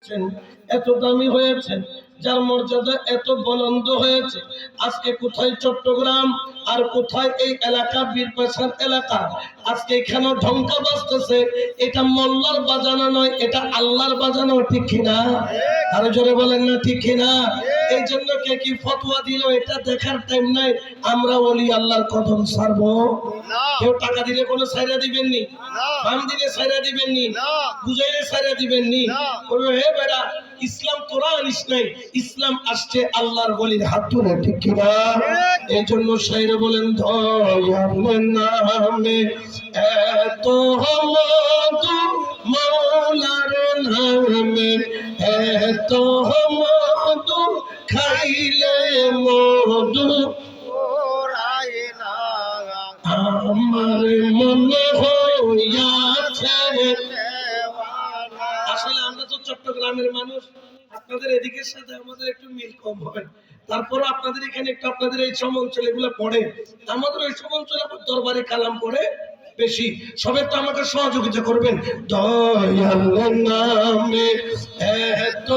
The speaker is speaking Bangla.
হয়েছেন, এত দামি হয়েছেন, যার মর্যাদা এত বুলন্দ হয়েছে, আজকে কোথায় চট্টগ্রাম আর কোথায় এই এলাকা বীরপ্রসাদ এলাকা, আজকে এখানে ঢঙ্কা বাজতেছে, এটা মোল্লার বাজানো নয়, এটা আল্লাহর বাজানো, ঠিক কিনা? আরো জোরে বলেন না ঠিক কিনা? এই জন্য কে কি ফতোয়া দিল এটা দেখার টাইম নাই। আমরা বলি আল্লাহর কদম ছাড়বো? কেউ টাকা দিলে কোনো ছাইরা দিবেননি, দাম দিলে ছাইরা দিবেননি, বুঝাইলে ছাইরা দিবেননি। হে বেড়া, ইসলাম তোরা আনিস নাই, ইসলাম আসছে আল্লাহর ওলির হাত ধরে, ঠিক কিনা? এই জন্য শাইরে বলেন দয়ালের নামে এত মধু, মৌলার নামে এত মধু, খাইলে মধু আমার মনে হইয়াছে। আসলে আমরা তো চট্টগ্রামের মানুষ, আপনাদের এদিকের সাথে আমাদের একটু মিল কম হয়, তারপরে আপনাদের এখানে একটু আপনাদের এই সব অঞ্চল এগুলো পড়ে, আমাদের ওই সব অঞ্চলে দরবারে কালাম পড়ে বেশি। সবাই তো আমাকে সহযোগিতা করবেন। দয়ালের নামে এত